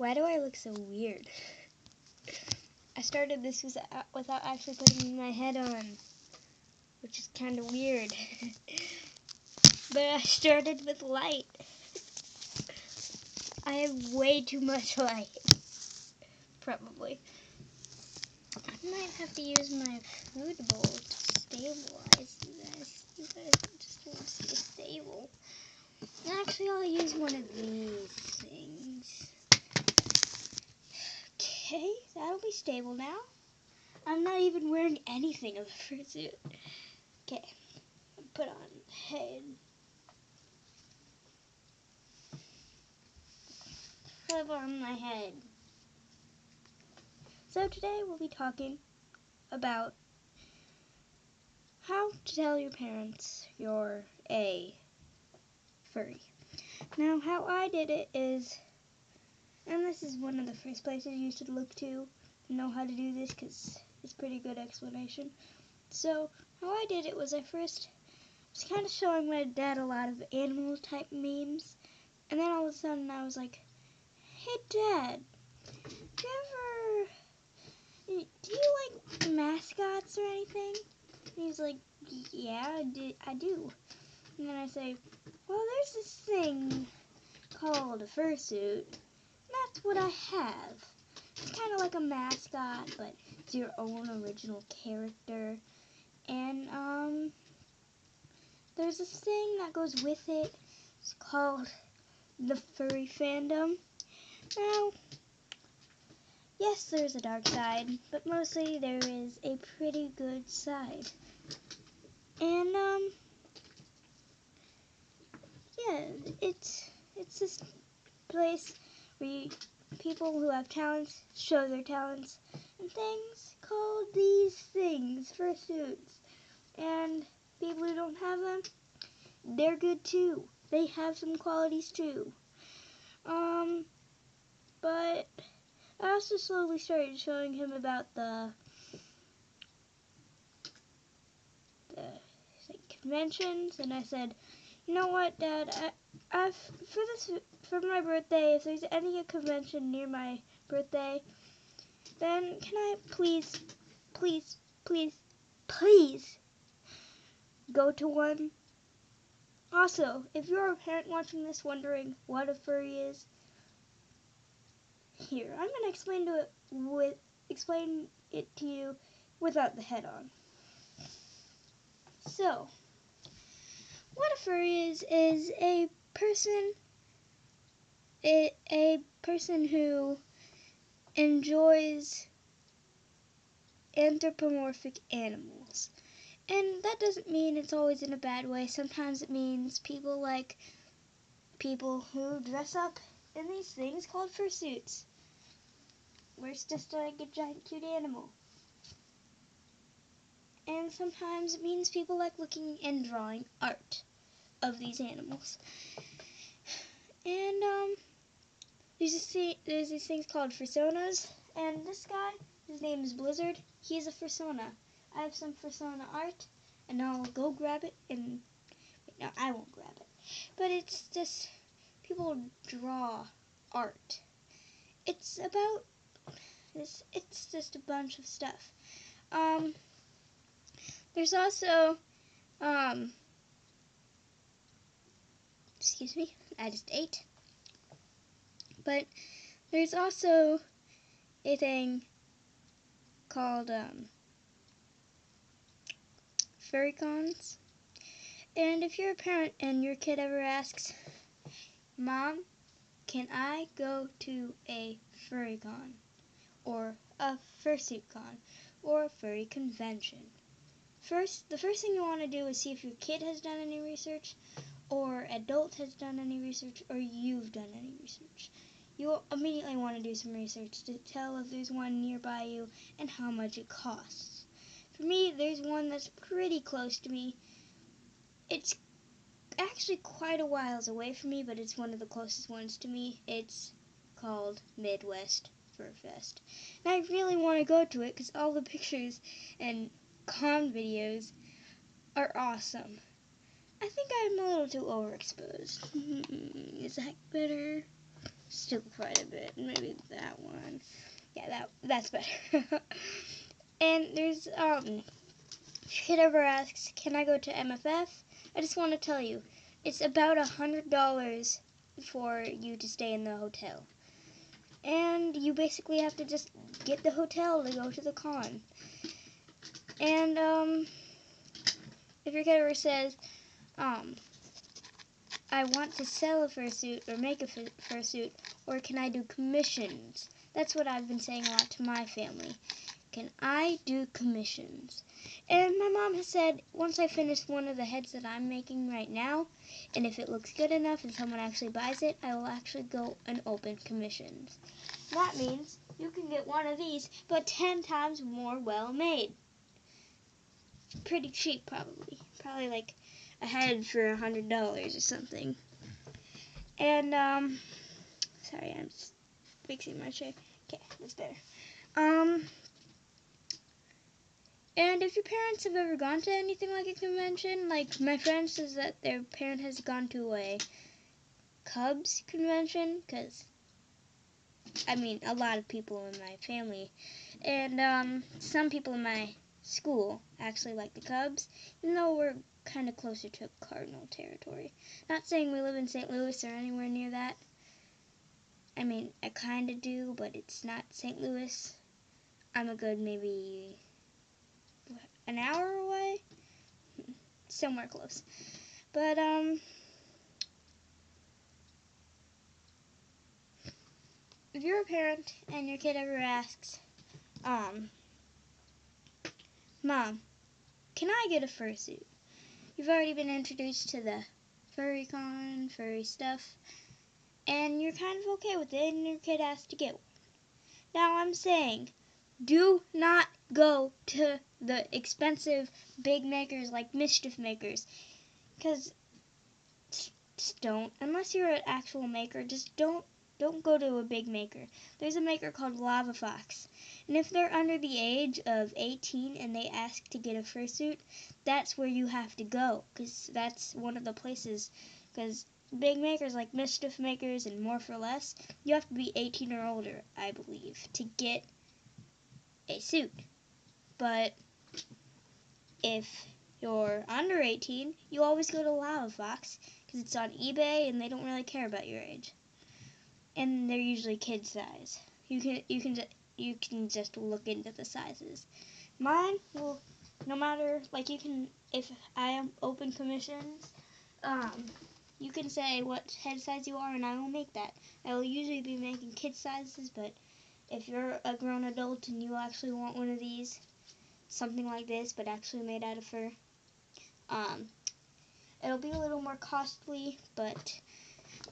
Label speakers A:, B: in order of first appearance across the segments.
A: Why do I look so weird? I started this without actually putting my head on, which is kind of weird. But I started with light. I have way too much light. Probably. I might have to use my food bowl to stabilize you guys. You guys just want to stay stable. Actually, I'll use one of these things. Okay, that'll be stable now. I'm not even wearing anything of the fursuit. Okay, put on head. Put on my head. So today we'll be talking about how to tell your parents you're a furry. Now, how I did it is, and this is one of the first places you should look to know how to do this because it's a pretty good explanation. So, how I did it was I first was kind of showing my dad a lot of animal type memes, and then all of a sudden I was like, hey Dad, do you like mascots or anything? And he's like, yeah, I do. And then I say, well, there's this thing called a fursuit. That's what I have. It's kind of like a mascot, but it's your own original character. And there's this thing that goes with it. It's called the furry fandom. Now, yes, there's a dark side, but mostly there is a pretty good side. And yeah, it's this place where people who have talents show their talents and things called these things fursuits. And people who don't have them, they're good too. They have some qualities too. But I also slowly started showing him about the conventions, and I said, you know what, Dad, for my birthday, if there's any convention near my birthday, then can I please go to one? Also, if you're a parent watching this wondering what a furry is, here, I'm gonna explain it to you without the head on. So, what a furry is a person who enjoys anthropomorphic animals. And that doesn't mean it's always in a bad way. Sometimes it means people who dress up in these things called fursuits, where it's just like a giant cute animal. And sometimes it means people like looking and drawing art of these animals. And there's these things called fursonas, and this guy, his name is Blizzard, he's a fursona. I have some fursona art, and I'll go grab it, and no, I won't grab it. But it's just, people draw art. It's about this, it's just a bunch of stuff. There's also, excuse me, I just ate. But there's also a thing called furry cons. And if you're a parent and your kid ever asks, Mom, can I go to a furry con? Or a fursuit con? Or a furry convention? The first thing you want to do is see if your kid has done any research, or adult has done any research, or you've done any research. You'll immediately want to do some research to tell if there's one nearby you and how much it costs. For me, there's one that's pretty close to me. It's actually quite a whiles away from me, but it's one of the closest ones to me. It's called Midwest Fur Fest. And I really want to go to it because all the pictures and con videos are awesome. I think I'm a little too overexposed. Is that better? still quite a bit. Maybe that one. Yeah, that's better. And there's if your kid ever asks, can I go to MFF? I just want to tell you, it's about $100 for you to stay in the hotel. And you basically have to just get the hotel to go to the con. And if your kid ever says, I want to sell a fursuit or make a fursuit, or can I do commissions? That's what I've been saying a lot to my family. Can I do commissions? And my mom has said, once I finish one of the heads that I'm making right now, and if it looks good enough and someone actually buys it, I will actually go and open commissions. That means you can get one of these, but 10 times more well made. Pretty cheap, probably. Probably like a head for $100 or something. And, sorry, I'm just fixing my chair. Okay, that's better. And if your parents have ever gone to anything like a convention, like my friend says that their parent has gone to a Cubs convention, because, I mean, a lot of people in my family, and some people in my school actually like the Cubs, even though we're kind of closer to Cardinal territory. Not saying we live in St. Louis or anywhere near that. I mean, I kind of do, but it's not St. Louis. I'm a good maybe an hour away, somewhere close. But if you're a parent and your kid ever asks, Mom, can I get a fursuit? You've already been introduced to the furry con, furry stuff, and you're kind of okay with it, and your kid asks to get one. Now I'm saying, do not go to the expensive big makers like Mischief Makers, because just don't. Unless you're an actual maker, just don't go to a big maker. There's a maker called Lava Fox, and if they're under the age of 18 and they ask to get a fursuit, that's where you have to go, because that's one of the places. Because big makers like Mischief Makers and More for Less, you have to be 18 or older, I believe, to get a suit. But if you're under 18, you always go to Lava Fox, because it's on eBay and they don't really care about your age. And they're usually kid size. You can just look into the sizes. Mine will, no matter, like, you can, if I am open commissions, you can say what head size you are and I will make that. I will usually be making kid sizes, but if you're a grown adult and you actually want one of these, something like this, but actually made out of fur, it'll be a little more costly, but,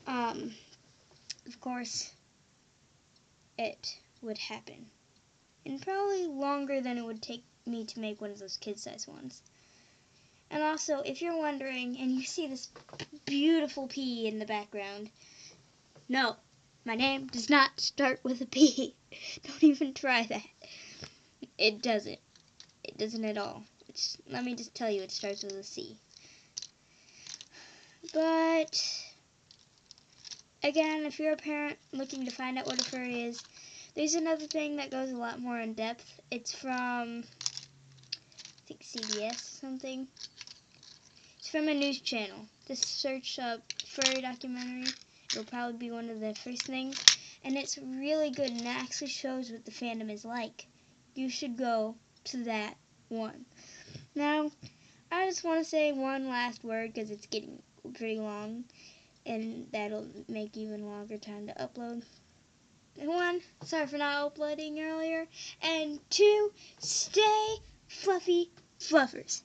A: of course, it would happen. And probably longer than it would take me to make one of those kid-size ones. And also, if you're wondering, and you see this beautiful P in the background, no, my name does not start with a P. Don't even try that. It doesn't. It doesn't at all. Let me just tell you, it starts with a C. But, again, if you're a parent looking to find out what a furry is, there's another thing that goes a lot more in depth. It's from, I think, CBS or something. It's from a news channel. Just search up furry documentary. It'll probably be one of the first things. And it's really good, and it actually shows what the fandom is like. You should go to that one. Now, I just want to say one last word, because it's getting pretty long, and that'll make even longer time to upload. And one, sorry for not uploading earlier. And two, stay fluffy fluffers.